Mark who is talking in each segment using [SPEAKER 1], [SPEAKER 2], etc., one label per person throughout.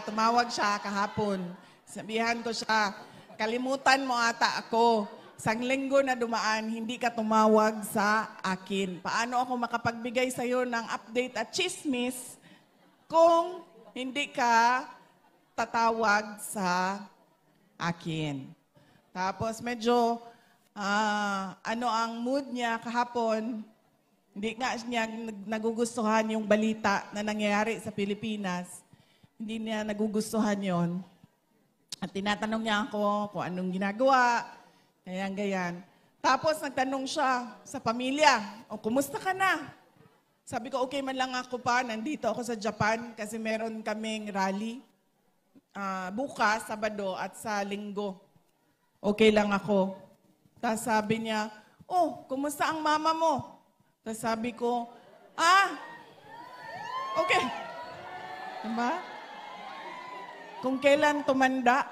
[SPEAKER 1] tumawag siya kahapon. Sabihan ko siya, kalimutan mo ata ako. Isang linggo na dumaan, hindi ka tumawag sa akin. Paano ako makapagbigay sa iyo ng update at chismis kung hindi ka tatawag sa akin? Tapos medyo, ano ang mood niya kahapon, hindi nga niya nagugustuhan yung balita na nangyayari sa Pilipinas. Hindi niya nagugustuhan yon. At tinatanong niya ako kung anong ginagawa, ganyan. Tapos nagtanong siya sa pamilya, o kumusta ka na? Sabi ko, okay man lang ako pa, nandito ako sa Japan kasi meron kaming rally bukas, Sabado at sa Linggo. Okay lang ako. Tapos sabi niya, oh, kumusta ang mama mo? Tapos sabi ko, okay. Diba? Kung kailan tumanda.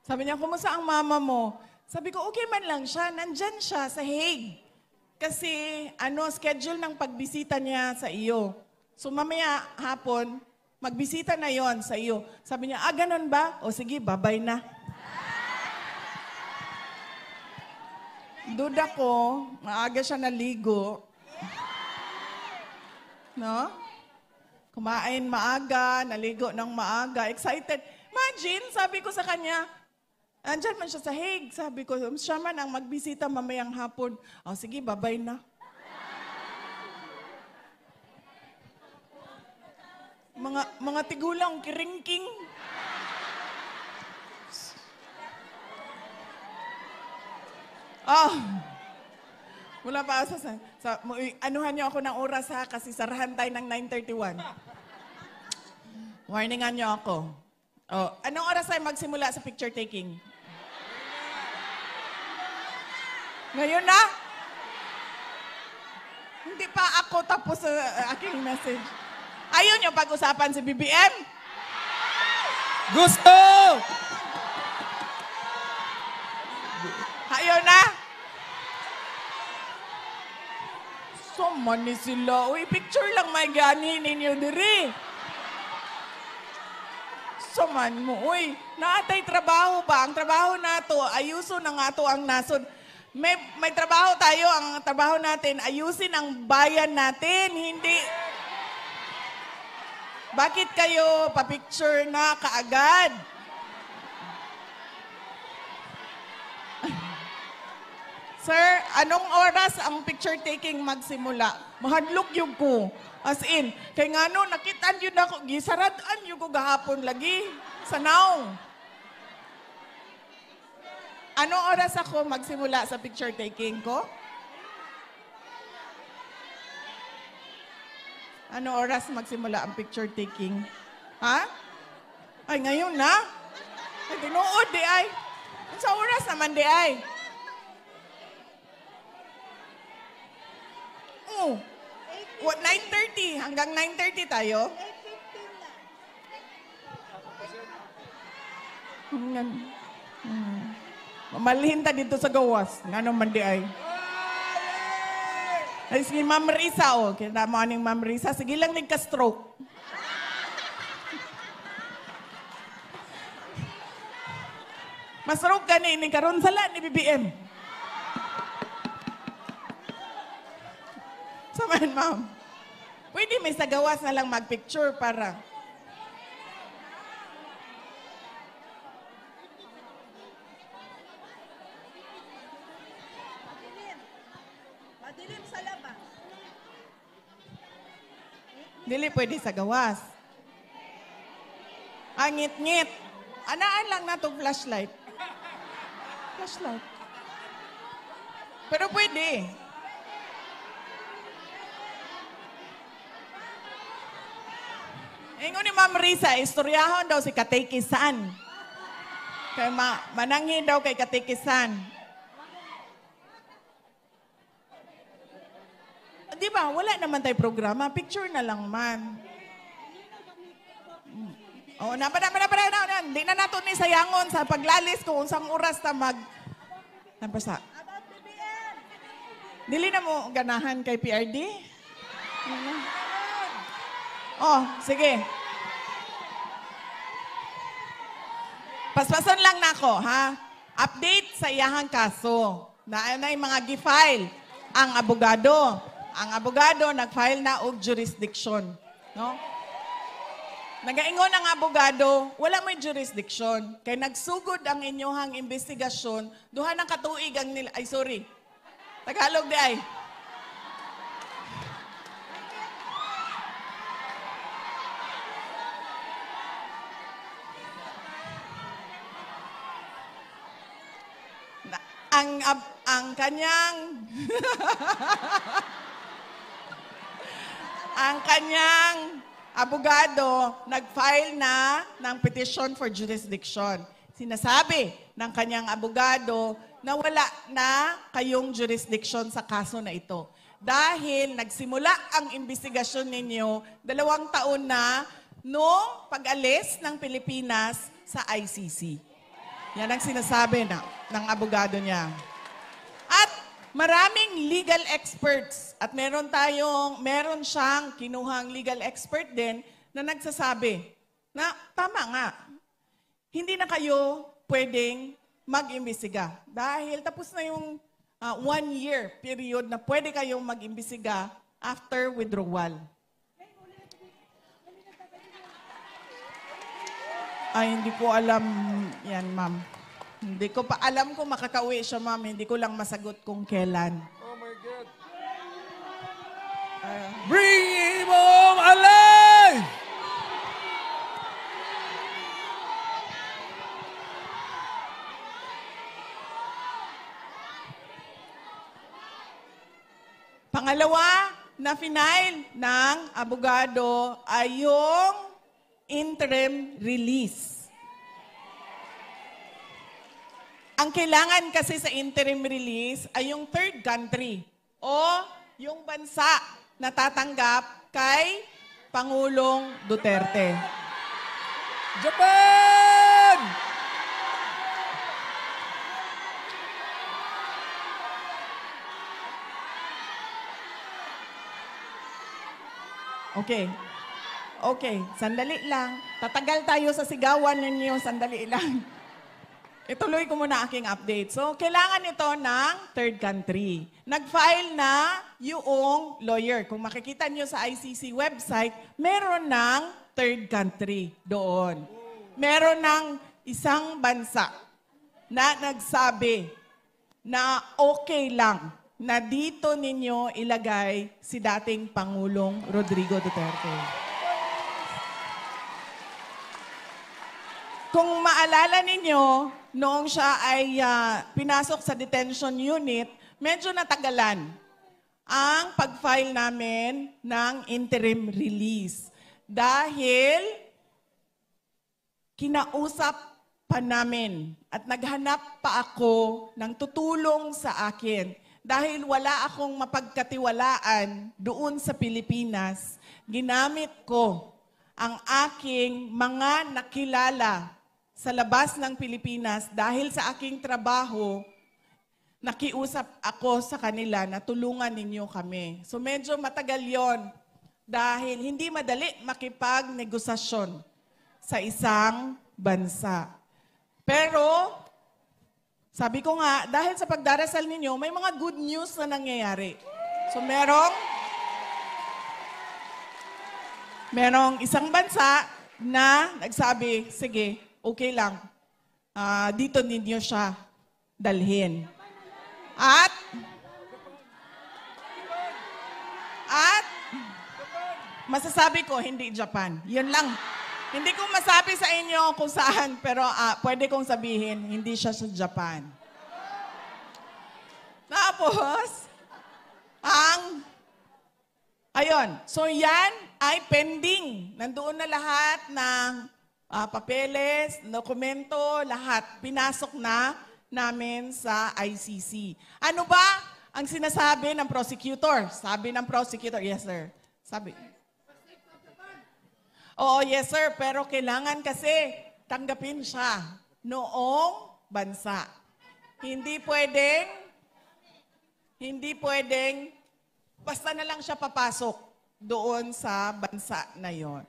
[SPEAKER 1] Sabi niya, kumusta ang mama mo? Sabi ko, okay man lang siya. Nandyan siya sa Hague. Kasi, schedule ng pagbisita niya sa iyo. So, mamaya hapon, magbisita na yon sa iyo. Sabi niya, ganun ba? O sige, babay na. Duda ko, maaga siya naligo. No? Kumain maaga, naligo ng maaga, excited. Imagine, sabi ko sa kanya, andyan man siya sa Hague. Sabi ko, siya man ang magbisita mamayang hapon. O sige, babay na. Mga tigulang, kiringking. Wala pa anuhan niyo ako ng oras ha, kasi sarahan tayo ng 9:31. Warningan niyo ako. Anong oras tayo magsimula sa picture taking? Ngayon na? Hindi pa ako tapos sa aking message. Ayaw niyo pag-usapan si BBM?
[SPEAKER 2] Gusto!
[SPEAKER 1] Ayaw na? So man ni sila. Uy, picture lang may gani ninyo diri. So man mo, uy, naatay trabaho ba? Ang trabaho nato, ayuso na nga to ang nasod. May trabaho tayo, ang trabaho natin, ayusin ang bayan natin, hindi... Bakit kayo pa-picture na kaagad? Sir, anong oras ang picture taking magsimula? Mahadlok yung ko. As in, kay nga no, nakitaan yun ako, gisaradaan yung ko gahapon lagi. Sa now. Anong oras ako magsimula sa picture taking ko? Anong oras magsimula ang picture taking? Ha? Ay, ngayon na? Ay, tinuod di ay. Sa oras naman di ay. What, 9:30? Hanggang 9:30 tayo? 8:15 Mamalhin ta dito sa gawas. Nga naman di ay. Ay, sige, Ma'am Risa, Kita mo aning Ma'am Risa. Sige lang nagka-stroke. Masroke ka ni karon sala ni BBM. Samahan, ma'am. Pwede may sa gawas na lang mag-picture para...
[SPEAKER 3] Madilim sa labas.
[SPEAKER 1] Dili pwede sa gawas. Ngit-ngit. Anaan lang na itong flashlight. Flashlight. Pero pwede. Ingon ni Ma'am Risa, istoryahon daw si Katekisan. Kaya mananghin daw kay Katekisan. Di ba, wala naman tayo programa. Picture na lang man. Di na nato ni sayangon sa paglalis kung unsang oras na Napasa.
[SPEAKER 3] About BBM.
[SPEAKER 1] Dili na mo ganahan kay PRD? Oh, sige. Paspason lang nako, ha? Update sa iyahang kaso. Na yung mga gi-file ang abogado. Ang abogado nag-file na og jurisdiction, no? Nagaingon ang abogado, wala may jurisdiction. Kay nagsugod ang inyohang investigasyon, duha ng katuig ang nila, ay sorry, Tagalog di ay. Ang kanyang ang kanyang abogado nag-file na ng petition for jurisdiction. Sinasabi ng kanyang abogado na wala na kayong jurisdiction sa kaso na ito. Dahil nagsimula ang investigasyon ninyo 2 taon na noong pag-alis ng Pilipinas sa ICC. Yan ang sinasabi ng abogado niya. At maraming legal experts at meron siyang kinuhang legal expert din na nagsasabi na tama nga, hindi na kayo pwedeng mag-imbestiga dahil tapos na yung 1-year period na pwede kayong mag-imbestiga after withdrawal. Ay, hindi ko alam yan, ma'am. Hindi ko pa alam kung makakauwi siya, ma'am. Hindi ko lang masagot kung kailan.
[SPEAKER 2] Oh my God. Bring him home alive!
[SPEAKER 1] Pangalawa na final ng abogado ay yung interim release. Ang kailangan kasi sa interim release ay yung third country o yung bansa na tatanggap kay Pangulong Duterte.
[SPEAKER 2] Japan!
[SPEAKER 1] Okay, sandali lang. Tatagal tayo sa sigawan ninyo, sandali lang. Ituloy ko muna aking update. So, kailangan ito ng third country. Nag-file na yung lawyer. Kung makikita nyo sa ICC website, meron ng third country doon. Meron ng isang bansa na nagsabi na okay lang na dito ninyo ilagay si dating Pangulong Rodrigo Duterte. Kung maalala ninyo, noong siya ay pinasok sa detention unit, medyo natagalan ang pag-file namin ng interim release. Dahil kinausap pa namin at naghanap pa ako ng tutulong sa akin. Dahil wala akong mapagkatiwalaan doon sa Pilipinas, ginamit ko ang aking mga nakilala sa labas ng Pilipinas dahil sa aking trabaho, nakiusap ako sa kanila na tulungan ninyo kami. So medyo matagal yon dahil hindi madali makipagnegosasyon sa isang bansa. Pero, sabi ko nga, dahil sa pagdarasal ninyo, may mga good news na nangyayari. So merong isang bansa na nagsabi, sige, okay lang, dito ninyo siya dalhin. At masasabi ko, hindi Japan. Yun lang. Hindi ko masabi sa inyo kung saan, pero pwede kong sabihin, hindi siya sa Japan. Tapos, ayun. So yan ay pending. Nandoon na lahat ng papeles, dokumento, lahat. Pinasok na namin sa ICC. Ano ba ang sinasabi ng prosecutor? Sabi ng prosecutor, yes sir. Sabi. Oo, yes sir, pero kailangan kasi tanggapin siya noong bansa. Hindi pwedeng, basta na lang siya papasok. doon sa bansa na yon.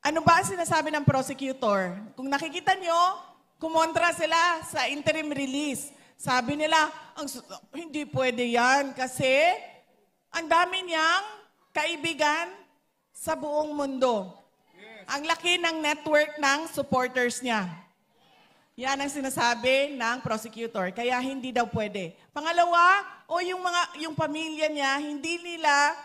[SPEAKER 1] Ano ba ang sinasabi ng prosecutor? Kung nakikita nyo, kumontra sila sa interim release. Sabi nila, hindi pwede yan kasi ang dami niyang kaibigan sa buong mundo. Ang laki ng network ng supporters niya. Yan ang sinasabi ng prosecutor. Kaya hindi daw pwede. Pangalawa, yung pamilya niya, hindi nila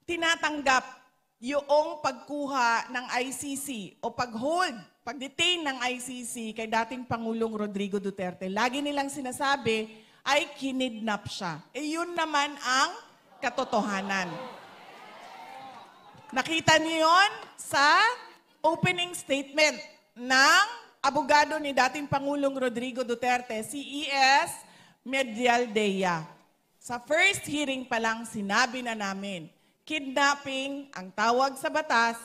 [SPEAKER 1] tinatanggap yung pagkuha ng ICC o pag-detain ng ICC kay dating Pangulong Rodrigo Duterte. Lagi nilang sinasabi ay kinidnap siya. Yun naman ang katotohanan. Nakita niyo yun sa opening statement ng abogado ni dating Pangulong Rodrigo Duterte, si E.S. Medialdea. Sa first hearing pa lang, sinabi na namin, kidnapping ang tawag sa batas,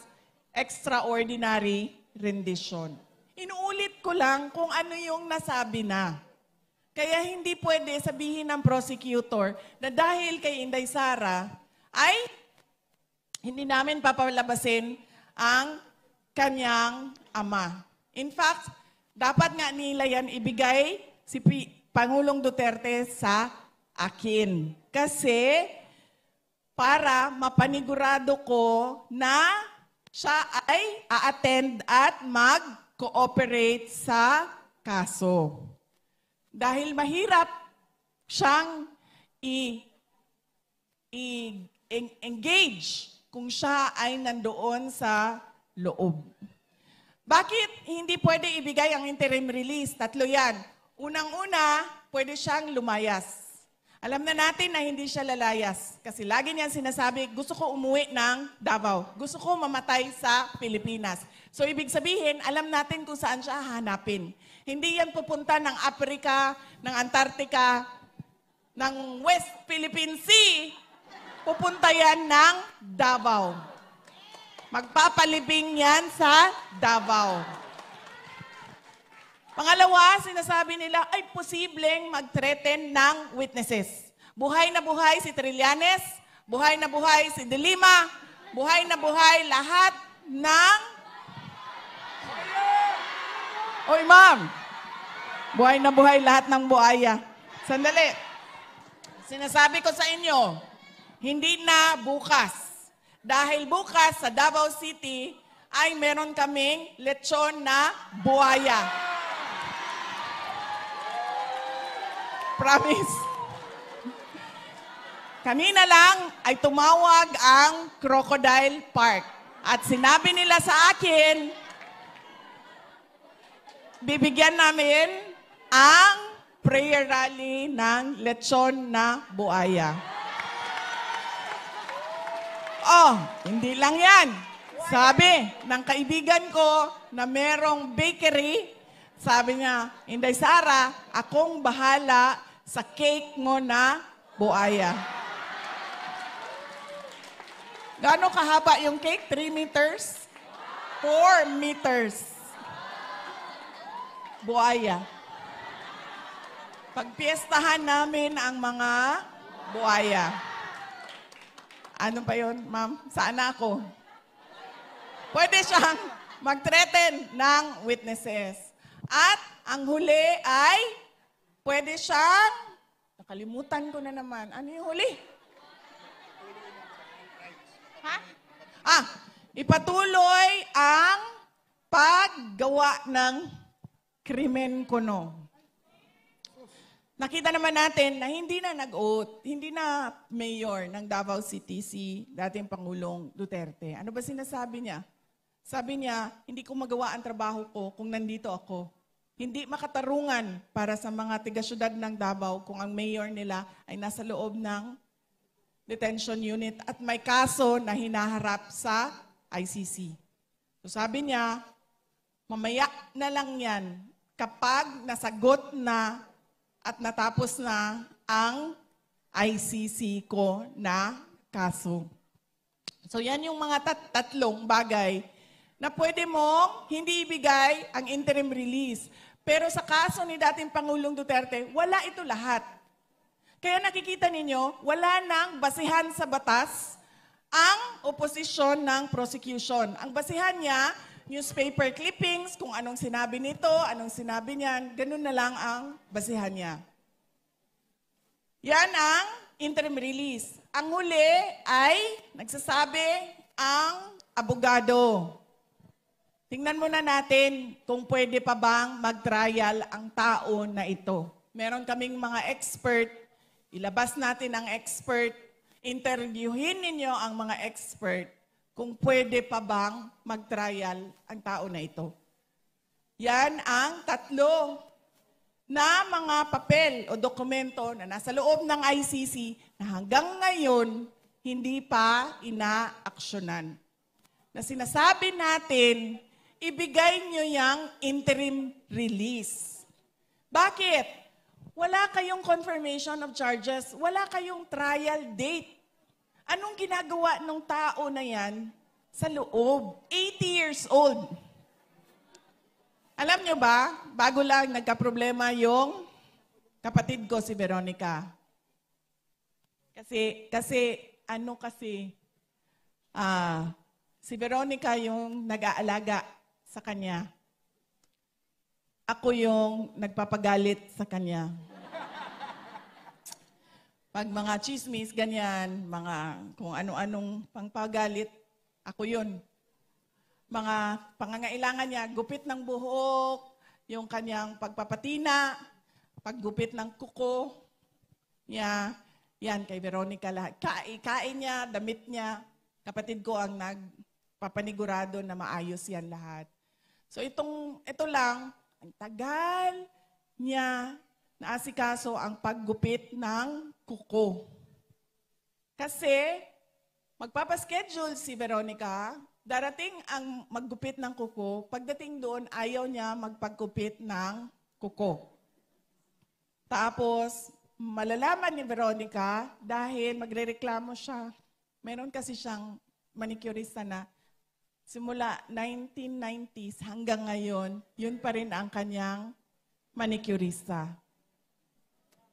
[SPEAKER 1] extraordinary rendition. Inuulit ko lang kung ano yung nasabi na. Kaya hindi pwede sabihin ng prosecutor na dahil kay Inday Sara ay hindi namin papalabasin ang kanyang ama. In fact, dapat nga nila yan ibigay si Pangulong Duterte sa akin. Kasi para mapanigurado ko na siya ay a-attend at mag-cooperate sa kaso. Dahil mahirap siyang i-engage kung siya ay nandoon sa loob. Bakit hindi pwede ibigay ang interim release? Tatlo yan. Unang-una, pwede siyang lumayas. Alam na natin na hindi siya lalayas. Kasi lagi niyan sinasabi, gusto ko umuwi ng Davao. Gusto ko mamatay sa Pilipinas. So ibig sabihin, alam natin kung saan siya hahanapin. Hindi yan pupunta ng Africa, ng Antarctica, ng West Philippine Sea. Pupunta yan ng Davao. Magpapalibing yan sa Davao. Pangalawa, sinasabi nila ay posibleng mag-threaten ng witnesses. Buhay na buhay si Trillanes, buhay na buhay si De Lima, buhay na buhay lahat ng... Oy, ma'am! Buhay na buhay lahat ng buhaya. Sandali. Sinasabi ko sa inyo, hindi na bukas. Dahil bukas sa Davao City ay meron kaming lechon na buhaya. Promise. Kanina lang ay tumawag ang Crocodile Park. At sinabi nila sa akin, bibigyan namin ang prayer rally ng lechon na buhaya. Oh, hindi lang yan. Sabi ng kaibigan ko na merong bakery, sabi niya, Inday Sara, akong bahala sa cake mo na buhaya. Gaano kahaba yung cake? 3 meters? 4 meters. Buhaya. Pagpiestahan namin ang mga buhaya. Ano pa yun, ma'am? Saan na ako? Pwede siyang mag-threaten ng witnesses. At ang huli ay pwede siyang, nakalimutan ko na naman. Ano yung huli? Ha? Ipatuloy ang paggawa ng krimen kuno. Nakita naman natin na hindi na nag-oath, hindi na mayor ng Davao City si dating Pangulong Duterte. Ano ba sinasabi niya? Sabi niya, hindi ko magawa ang trabaho ko kung nandito ako. Hindi makatarungan para sa mga tiga-syudad ng Davao kung ang mayor nila ay nasa loob ng detention unit at may kaso na hinaharap sa ICC. So sabi niya, mamaya na lang yan kapag nasagot na at natapos na ang ICC ko na kaso. So yan yung mga tatlong bagay na pwede mong hindi ibigay ang interim release. Pero sa kaso ni dating Pangulong Duterte, wala ito lahat. Kaya nakikita ninyo, wala nang basihan sa batas ang oposisyon ng prosecution. Ang basihan niya, newspaper clippings, kung anong sinabi nito, anong sinabi niyan, ganun na lang ang basihan niya. Yan ang interim release. Ang huli ay nagsasabi ang abogado. Tingnan muna natin kung pwede pa bang mag-trial ang tao na ito. Meron kaming mga expert, ilabas natin ang expert, interviewin ninyo ang mga expert kung pwede pa bang mag-trial ang tao na ito. Yan ang tatlo na mga papel o dokumento na nasa loob ng ICC na hanggang ngayon hindi pa inaaksyonan. Na sinasabi natin, ibigay nyo yung interim release. Bakit? Wala kayong confirmation of charges, wala kayong trial date. Anong ginagawa ng tao na yan sa loob? 80 years old. Alam nyo ba, bago lang nagka-problema yung kapatid ko si Veronica. Kasi si Veronica yung nag-aalaga sa kanya. Ako yung nagpapagalit sa kanya. Pag mga chismis, ganyan, mga kung ano-anong pangpagalit, ako yun. Mga pangangailangan niya, gupit ng buhok, yung kanyang pagpapatina, paggupit ng kuko niya, yan kay Veronica lahat. Kain niya, damit niya, kapatid ko ang nagpapanigurado na maayos yan lahat. So ito lang, ang tagal niya naasikaso ang paggupit ng kuko. Kasi magpapaschedule si Veronica, darating ang maggupit ng kuko, pagdating doon ayaw niya magpaggupit ng kuko. Tapos malalaman ni Veronica dahil magrereklamo siya. Meron kasi siyang manicurista na simula 1990s hanggang ngayon, yun pa rin ang kanyang manicurista.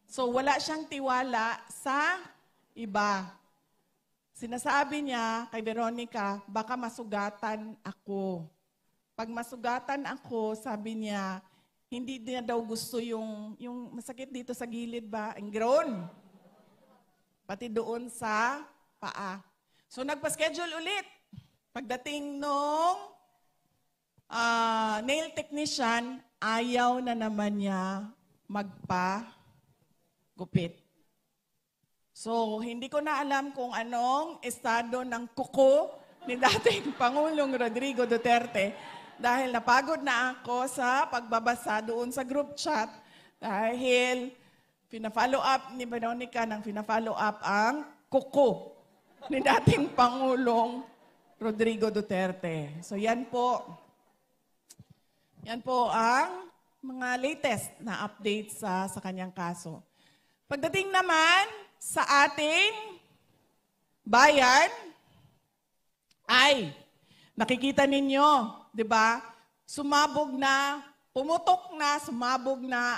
[SPEAKER 1] So wala siyang tiwala sa iba. Sinasabi niya kay Veronica, baka masugatan ako. Pag masugatan ako, sabi niya, hindi niya daw gusto yung masakit dito sa gilid ba, ang groan. Pati doon sa paa. So nagpa-schedule ulit. Pagdating nung nail technician, ayaw na naman niya magpa-gupit. So, hindi ko na alam kung anong estado ng kuko ni dating Pangulong Rodrigo Duterte dahil napagod na ako sa pagbabasa doon sa group chat dahil pina-follow up ni Veronica ng pina-follow up ang kuko ni dating Pangulong Rodrigo Duterte. So, yan po. Yan po ang mga latest na updates sa kanyang kaso. Pagdating naman sa ating bayan, ay nakikita ninyo, di ba? Sumabog na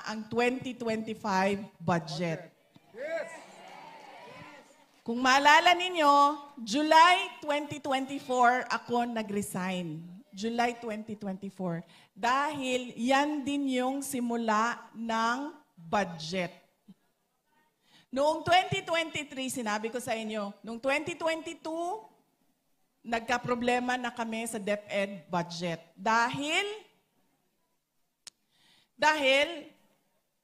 [SPEAKER 1] ang 2025 budget.
[SPEAKER 2] Yes.
[SPEAKER 1] Kung maalala ninyo, July 2024 ako nag-resign. July 2024. Dahil yan din yung simula ng budget. Noong 2023, sinabi ko sa inyo, noong 2022, nagka-problema na kami sa DepEd budget. Dahil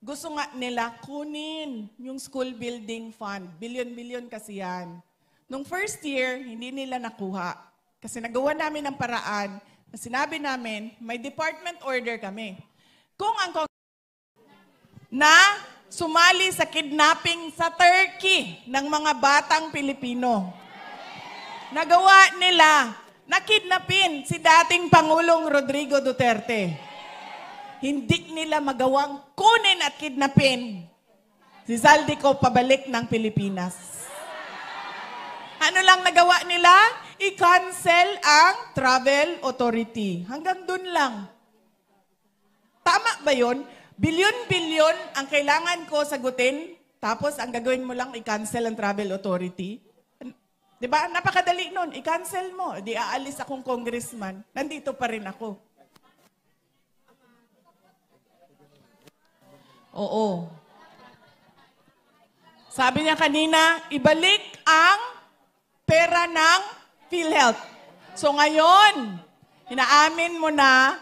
[SPEAKER 1] gusto nga nila kunin yung school building fund. Billion-billion kasi yan. Noong first year, hindi nila nakuha. Kasi nagawa namin ng paraan na sinabi namin, may department order kami. Kung ang na sumali sa kidnapping sa Turkey ng mga batang Pilipino. Nagawa nila, nakidnapin si dating Pangulong Rodrigo Duterte. Hindi nila magawang kunin at kidnapin si Zaldico pabalik ng Pilipinas. Ano lang nagawa nila? I-cancel ang travel authority. Hanggang dun lang. Tama ba yun? Bilyon-bilyon ang kailangan ko sagutin Tapos, ang gagawin mo lang, i-cancel ang travel authority. Di ba? Napakadali nun. I-cancel mo. Di aalis akong congressman. Nandito pa rin ako. Oo. Sabi niya kanina, ibalik ang pera ng PhilHealth. So ngayon, inaamin mo na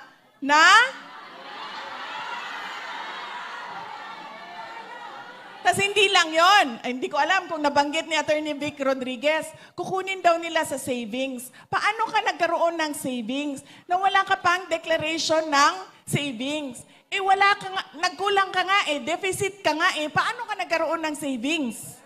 [SPEAKER 1] tas hindi lang yon. Ay, hindi ko alam kung nabanggit ni Attorney Vic Rodriguez, kukunin daw nila sa savings. Paano ka nagkaroon ng savings na wala ka pang declaration ng savings? Eh wala ka nga, nagkulang ka nga eh, deficit ka nga eh, paano ka nagkaroon ng savings?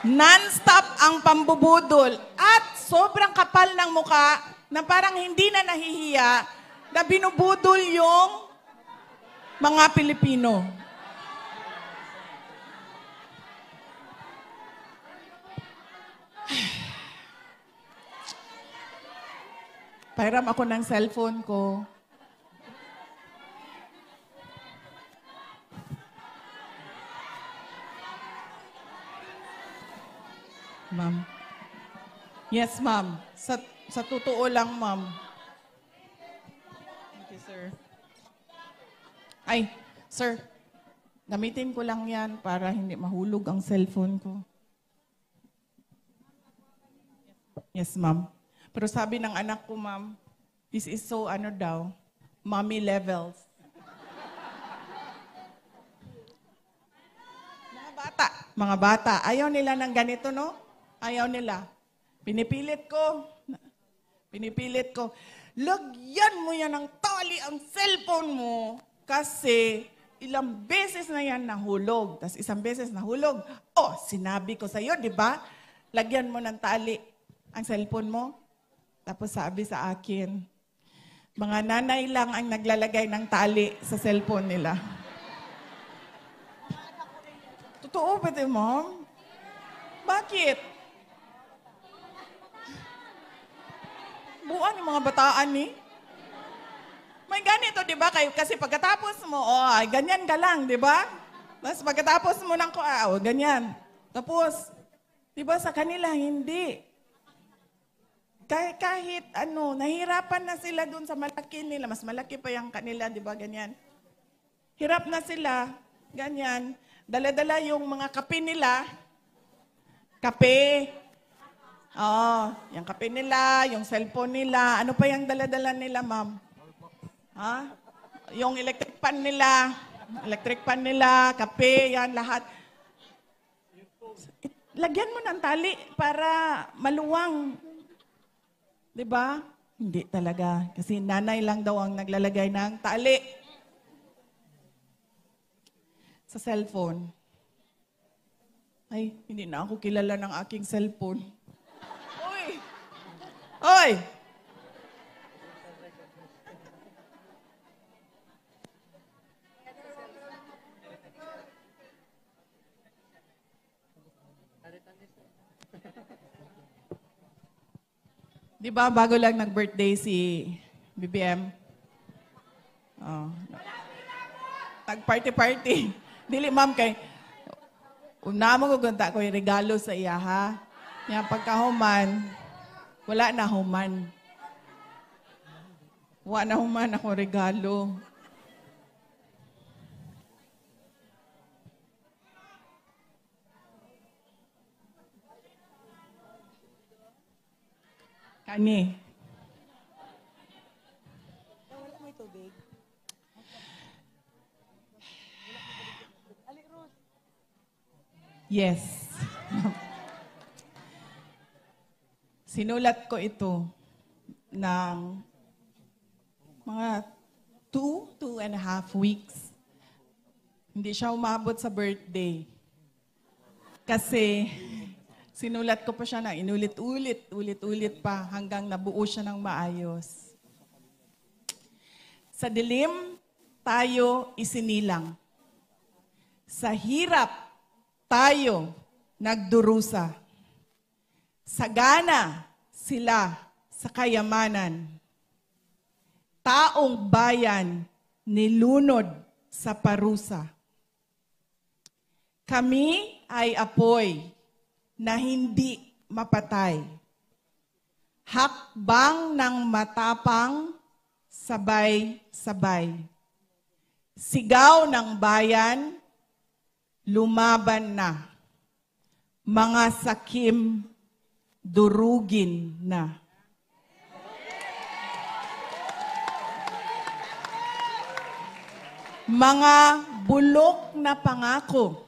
[SPEAKER 1] Non-stop ang pambubudol at sobrang kapal ng muka na parang hindi na nahihiya na binubudol yung mga Pilipino. Pairam ako ng cellphone ko. Ma'am. Yes, ma'am. Sa totoo lang, ma'am. Thank you, sir. Ay, sir. Gamitin ko lang yan para hindi mahulog ang cellphone ko. Yes, ma'am. Pero sabi ng anak ko, ma'am, this is so mommy levels. Mga bata, ayaw nila ng ganito, no? Ayaw nila. Pinipilit ko. Lagyan mo yan ng tali ang cellphone mo kasi ilang beses na yan nahulog. Tapos isang beses nahulog. Oh, sinabi ko sa'yo, di ba? Lagyan mo ng tali ang cellphone mo. Tapos sabi sa akin, mga nanay lang ang naglalagay ng tali sa cellphone nila. Totoo ba ito, ma'am? Bakit? Buwan yung mga bataan ni. May ganito, di ba? Kasi pagkatapos mo, ganyan ka lang, di ba? Tapos pagkatapos mo ng ganyan. Tapos, di ba sa kanila, hindi. Kahit nahirapan na sila dun sa malaki nila. Mas malaki pa yung kanila, di ba? Ganyan. Hirap na sila, ganyan. Dala-dala yung mga kape nila. Kape. Yung kape nila, yung cellphone nila. Ano pa yung dala-dala nila, ma'am? Yung electric pan nila, kape, yan, lahat. Lagyan mo ng tali para maluwang. Diba? Hindi talaga. Kasi nanay lang daw ang naglalagay ng tali sa cellphone. Ay, hindi na ako kilala ng aking cellphone. Oy! Di ba bago lang nag-birthday si BBM? Nag-party-party. Dili, ma'am, kay una mo gugunta ko yung regalo sa iya, ha? Yan, pagkahuman, wala na human. Wala na human ako regalo. Kani. Yes. Sinulat ko ito ng mga 2.5 weeks. Hindi siya umabot sa birthday. Kasi sinulat ko pa siya na ulit-ulit pa hanggang nabuo siya ng maayos. Sa dilim, tayo isinilang. Sa hirap, tayo nagdurusa. Sagana sila sa kayamanan. taong bayan nilunod sa parusa. Kami ay apoy na hindi mapatay. Hakbang ng matapang, sabay-sabay. Sigaw ng bayan, lumaban na. Mga sakim, durugin na. Mga bulok na pangako,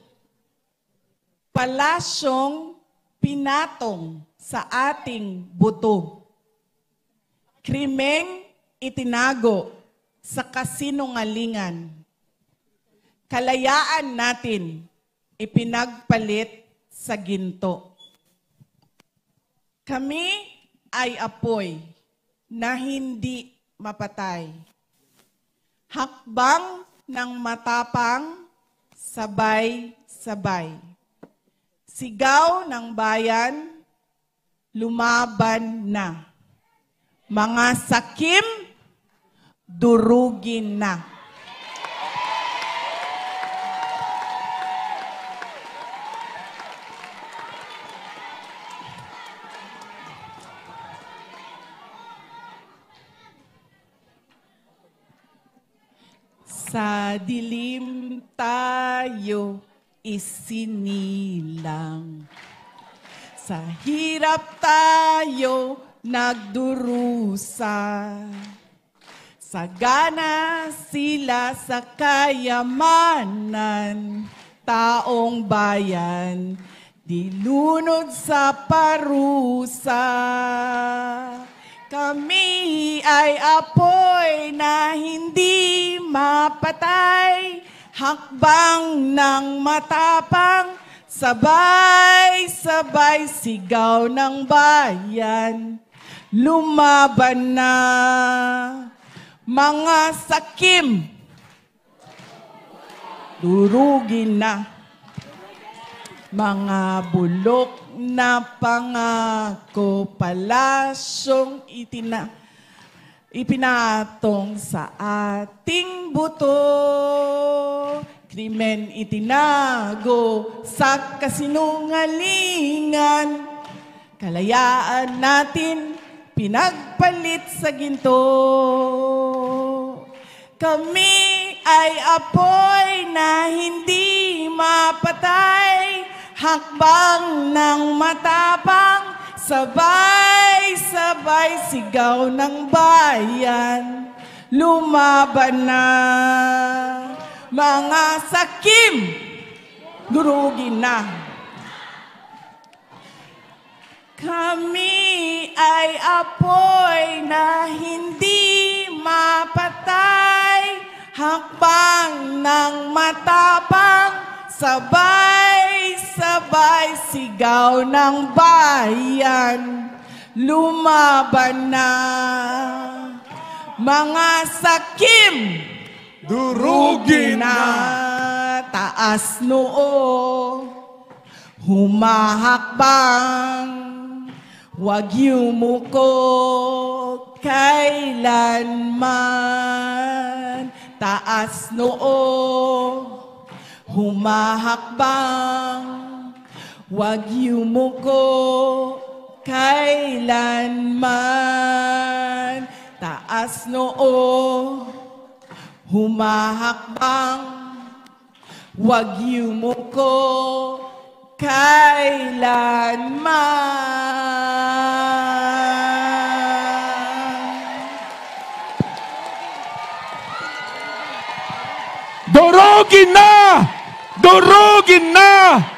[SPEAKER 1] palasyong pinatong sa ating buto. Krimeng itinago sa kasinungalingan. Kalayaan natin ipinagpalit sa ginto. Kami ay apoy na hindi mapatay. Hakbang ng matapang, sabay-sabay. Sigaw ng bayan, lumaban na. Mga sakim, durugin na. Sa dilim tayo isinilang. Sa hirap tayo nagdurusa. Sagana sila sa kayamanan. Taong bayan, dilunod sa parusa. Kami ay apoy na hindi mapatay, hakbang ng matapang, sabay-sabay sigaw ng bayan, lumaban na. Mga sakim, durugin na. Mga bulok na pangako, palasyong ipinatong sa ating buto. Krimen itinago sa kasinungalingan. Kalayaan natin pinagpalit sa ginto. Kami ay apoy na hindi mapatay, hakbang ng matapang, sabay-sabay sigaw ng bayan, lumaban na. Mga sakim, durugin na. Kami ay apoy na hindi mapatay, hakbang ng matapang, sabay-sabay sigaw ng bayan, lumaban na. Mga sakim,
[SPEAKER 2] Durugin na.
[SPEAKER 1] Taas noo, humahakbang, wag yumuko kailanman. Taas noo, humahakbang, wag yumuko kailanman. Taas noo, humahakbang, wag yumuko kailanman.
[SPEAKER 2] Durugin na! Durugin na!